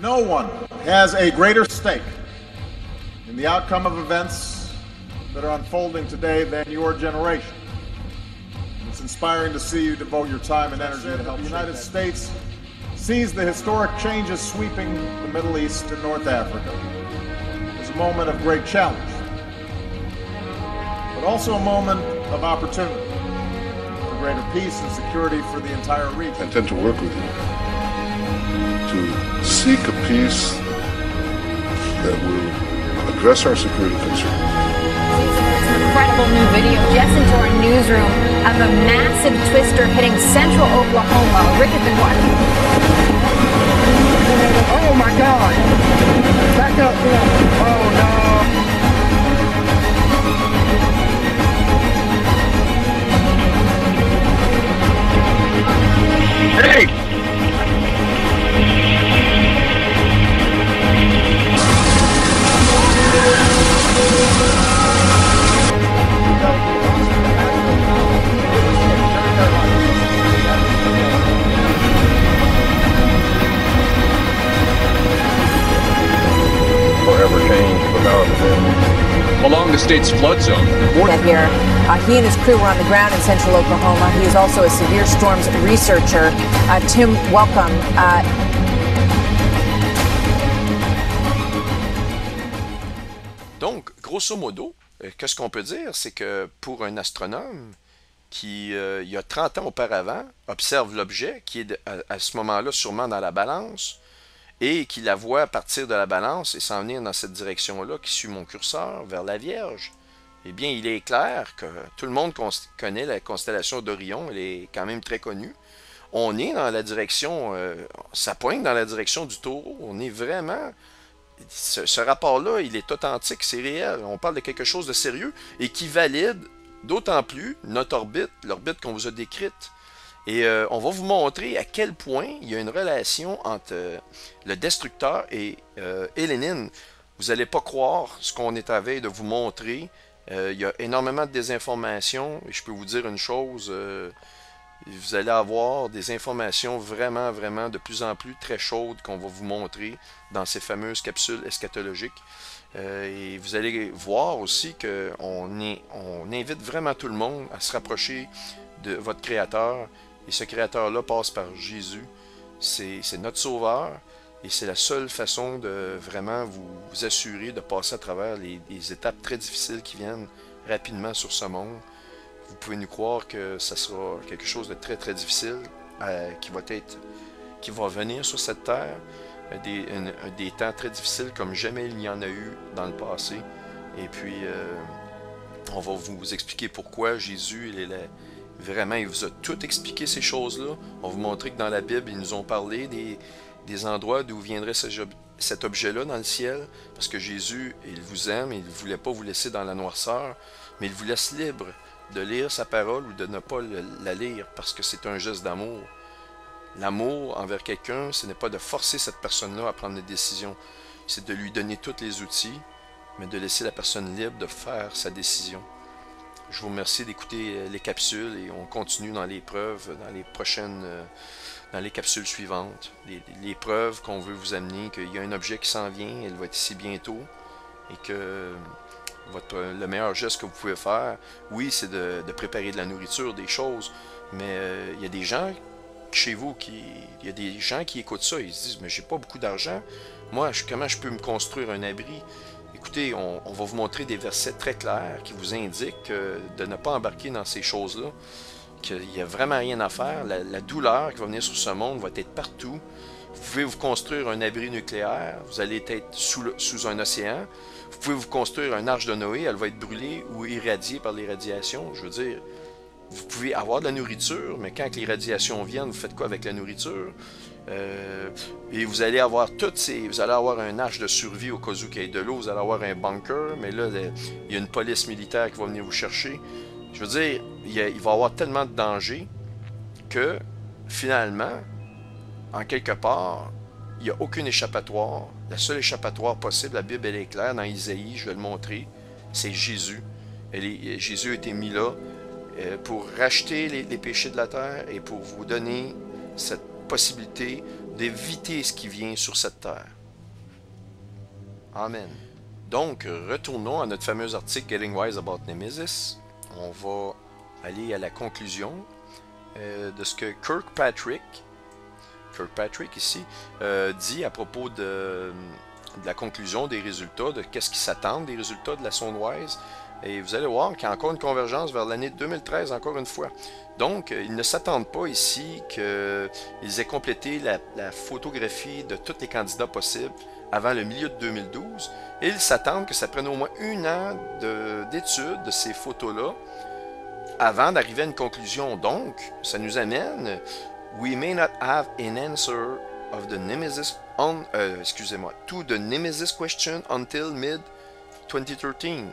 No one has a greater stake in the outcome of events that are unfolding today than your generation. It's inspiring to see you devote your time and energy to help the United States seize the historic changes sweeping the Middle East and North Africa. It's a moment of great challenge, but also a moment of opportunity for greater peace and security for the entire region. I intend to work with you to seek a peace that will address our security concerns. Incredible new video just into our newsroom of a massive twister hitting central Oklahoma. Rick has been watching. Oh my God! Back up! Oh no! Hey! Forever changed without along the state's flood zone. Here, he and his crew were on the ground in central Oklahoma. He is also a severe storms researcher. Tim, welcome. Donc, grosso modo, qu'est-ce qu'on peut dire, c'est que pour un astronome qui, il y a 30 ans auparavant, observe l'objet qui est à ce moment-là sûrement dans la balance, et qui la voit partir de la balance et s'en venir dans cette direction-là, qui suit mon curseur vers la Vierge, eh bien, il est clair que tout le monde connaît la constellation d'Orion, elle est quand même très connue. On est dans la direction, ça pointe dans la direction du Taureau, on est vraiment... Ce rapport-là, il est authentique, c'est réel, on parle de quelque chose de sérieux et qui valide d'autant plus notre orbite, l'orbite qu'on vous a décrite. Et on va vous montrer à quel point il y a une relation entre le destructeur et Lénine. Vous n'allez pas croire ce qu'on est à veille de vous montrer. Il y a énormément de désinformation. Et je peux vous dire une chose, vous allez avoir des informations vraiment, vraiment de plus en plus très chaudes qu'on va vous montrer dans ces fameuses capsules eschatologiques. Et vous allez voir aussi qu'on invite vraiment tout le monde à se rapprocher de votre Créateur. Et ce Créateur-là passe par Jésus. C'est notre Sauveur. Et c'est la seule façon de vraiment vous assurer de passer à travers les étapes très difficiles qui viennent rapidement sur ce monde. Vous pouvez nous croire que ça sera quelque chose de très très difficile qui va venir sur cette terre. Des temps très difficiles comme jamais il y en a eu dans le passé. Et puis, on va vous expliquer pourquoi Jésus, vraiment, il vous a tout expliqué ces choses-là. On va vous montrer que dans la Bible, ils nous ont parlé des endroits d'où viendrait cet objet-là dans le ciel. Parce que Jésus, il vous aime, il ne voulait pas vous laisser dans la noirceur, mais il vous laisse libre de lire sa parole ou de ne pas la lire, parce que c'est un geste d'amour. L'amour envers quelqu'un, ce n'est pas de forcer cette personne-là à prendre des décisions, c'est de lui donner tous les outils, mais de laisser la personne libre de faire sa décision. Je vous remercie d'écouter les capsules et on continue dans les preuves, dans les capsules suivantes. Les preuves qu'on veut vous amener, qu'il y a un objet qui s'en vient, elle va être ici bientôt, et que le meilleur geste que vous pouvez faire, oui, c'est de préparer de la nourriture, des choses, mais il y a des gens chez vous, il y a des gens qui écoutent ça, ils se disent, mais j'ai pas beaucoup d'argent, moi, comment je peux me construire un abri? Écoutez, on va vous montrer des versets très clairs qui vous indiquent de ne pas embarquer dans ces choses-là, qu'il n'y a vraiment rien à faire, la douleur qui va venir sur ce monde va être partout. Vous pouvez vous construire un abri nucléaire, vous allez être sous un océan, vous pouvez vous construire un arche de Noé, elle va être brûlée ou irradiée par les radiations, je veux dire. Vous pouvez avoir de la nourriture, mais quand les radiations viennent, vous faites quoi avec la nourriture? Et vous allez avoir vous allez avoir un arche de survie au cas où il y ait de l'eau, vous allez avoir un bunker, mais là, il y a une police militaire qui va venir vous chercher. Je veux dire, il va y avoir tellement de dangers que, finalement, en quelque part, il n'y a aucune échappatoire. La seule échappatoire possible, la Bible elle est claire, dans Isaïe, je vais le montrer, c'est Jésus. Jésus a été mis là pour racheter les péchés de la terre et pour vous donner cette possibilité d'éviter ce qui vient sur cette terre. Amen. Donc, retournons à notre fameux article Getting Wise About Nemesis. On va aller à la conclusion de ce que Kirkpatrick ici, dit à propos de la conclusion des résultats, de qu'est-ce qui s'attend des résultats de la sonde WISE. Et vous allez voir qu'il y a encore une convergence vers l'année 2013, encore une fois. Donc, ils ne s'attendent pas ici qu'ils aient complété la photographie de tous les candidats possibles avant le milieu de 2012. Et ils s'attendent que ça prenne au moins 1 an d'étude de ces photos-là avant d'arriver à une conclusion. Donc, ça nous amène « We may not have an answer of the Nemesis to the Nemesis question until mid-2013. »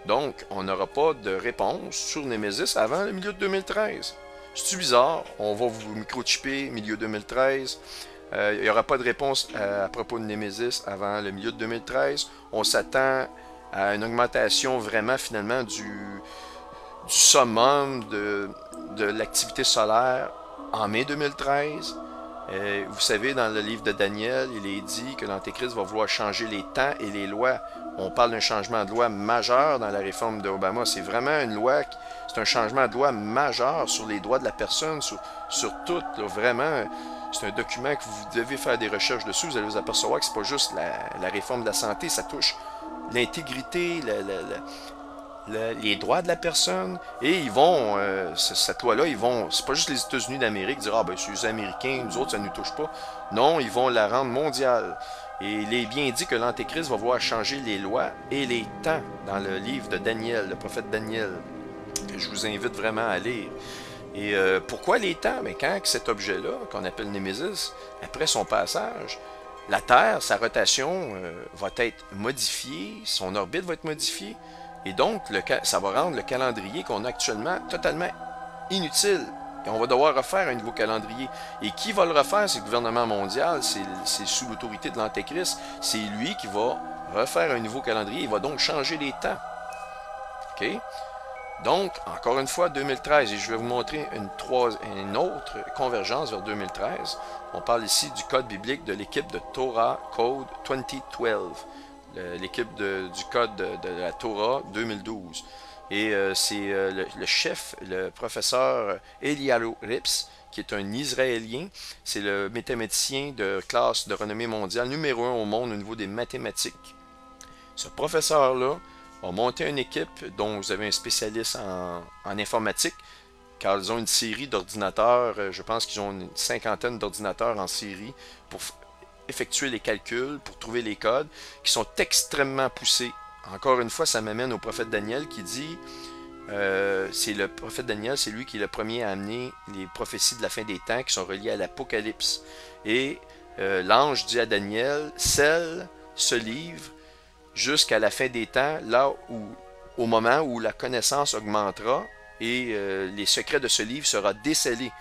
Donc, on n'aura pas de réponse sur Nemesis avant le milieu de 2013. C'est bizarre, on va vous microchipper milieu 2013. Il n'y aura pas de réponse à propos de Nemesis avant le milieu de 2013. On s'attend à une augmentation vraiment finalement du summum de l'activité solaire en mai 2013. Vous savez, dans le livre de Daniel, il est dit que l'Antéchrist va vouloir changer les temps et les lois. On parle d'un changement de loi majeur dans la réforme d'Obama. C'est vraiment une loi, c'est un changement de loi majeur sur les droits de la personne, sur tout, là, vraiment. C'est un document que vous devez faire des recherches dessus. Vous allez vous apercevoir que c'est pas juste la réforme de la santé, ça touche l'intégrité, les droits de la personne. Et ils vont, cette loi-là, c'est pas juste les États-Unis d'Amérique dire, ah ben c'est les Américains, nous autres, ça ne nous touche pas. Non, ils vont la rendre mondiale. Et il est bien dit que l'Antéchrist va vouloir changer les lois et les temps dans le livre de Daniel, le prophète Daniel, que je vous invite vraiment à lire. Et pourquoi les temps? Mais quand cet objet-là, qu'on appelle Nemesis, après son passage, la Terre, sa rotation va être modifiée, son orbite va être modifiée, et donc ça va rendre le calendrier qu'on a actuellement totalement inutile. Et on va devoir refaire un nouveau calendrier. Et qui va le refaire? C'est le gouvernement mondial, c'est sous l'autorité de l'Antéchrist. C'est lui qui va refaire un nouveau calendrier, il va donc changer les temps. OK? Donc, encore une fois, 2013, et je vais vous montrer une autre convergence vers 2013. On parle ici du code biblique de l'équipe de Torah Code 2012, l'équipe du code de la Torah 2012. Et c'est le chef, le professeur Eliyahu Rips, qui est un Israélien. C'est le mathématicien de classe de renommée mondiale, numéro 1 au monde au niveau des mathématiques. Ce professeur-là a monté une équipe dont vous avez un spécialiste en informatique, car ils ont une série d'ordinateurs, je pense qu'ils ont une 50aine d'ordinateurs en série pour effectuer les calculs, pour trouver les codes, qui sont extrêmement poussés. Encore une fois, ça m'amène au prophète Daniel qui dit, c'est le prophète Daniel, c'est lui qui est le premier à amener les prophéties de la fin des temps qui sont reliées à l'Apocalypse. Et l'ange dit à Daniel, scelle ce livre jusqu'à la fin des temps, là où, au moment où la connaissance augmentera et les secrets de ce livre sera décelés.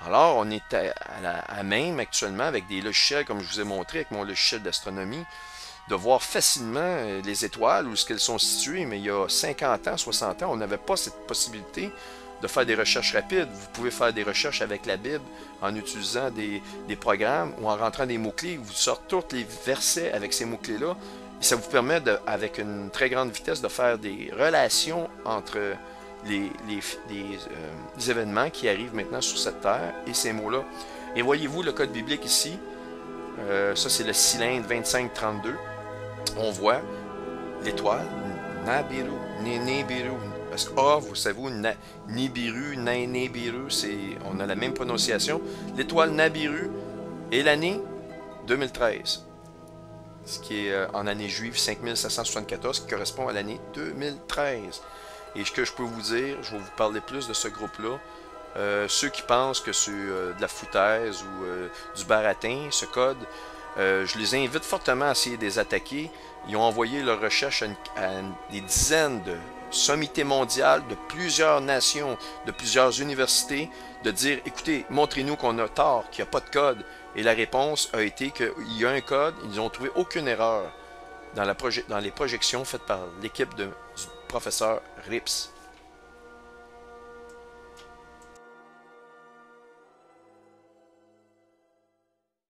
Alors, on est à même actuellement avec des logiciels, comme je vous ai montré avec mon logiciel d'astronomie, de voir facilement les étoiles, où est-ce qu'elles sont situées, mais il y a 50 ans, 60 ans, on n'avait pas cette possibilité de faire des recherches rapides. Vous pouvez faire des recherches avec la Bible en utilisant des programmes ou en rentrant des mots-clés, vous sortez tous les versets avec ces mots-clés-là. Ça vous permet, avec une très grande vitesse, de faire des relations entre les événements qui arrivent maintenant sur cette terre et ces mots-là. Et voyez-vous le code biblique ici, ça c'est le cylindre 2532. On voit l'étoile Nabiru, Nibiru. Parce que vous savez, Nibiru, Nibiru, on a la même prononciation. L'étoile Nabiru et l'année 2013. Ce qui est en année juive 5774, qui correspond à l'année 2013. Et ce que je peux vous dire, je vais vous parler plus de ce groupe-là. Ceux qui pensent que c'est de la foutaise ou du baratin, ce code, je les invite fortement à essayer de les attaquer. Ils ont envoyé leurs recherches à des dizaines de sommités mondiales de plusieurs nations, de plusieurs universités, de dire, écoutez, montrez-nous qu'on a tort, qu'il n'y a pas de code. Et la réponse a été qu'il y a un code, ils n'ont trouvé aucune erreur dans les projections faites par l'équipe du professeur Rips.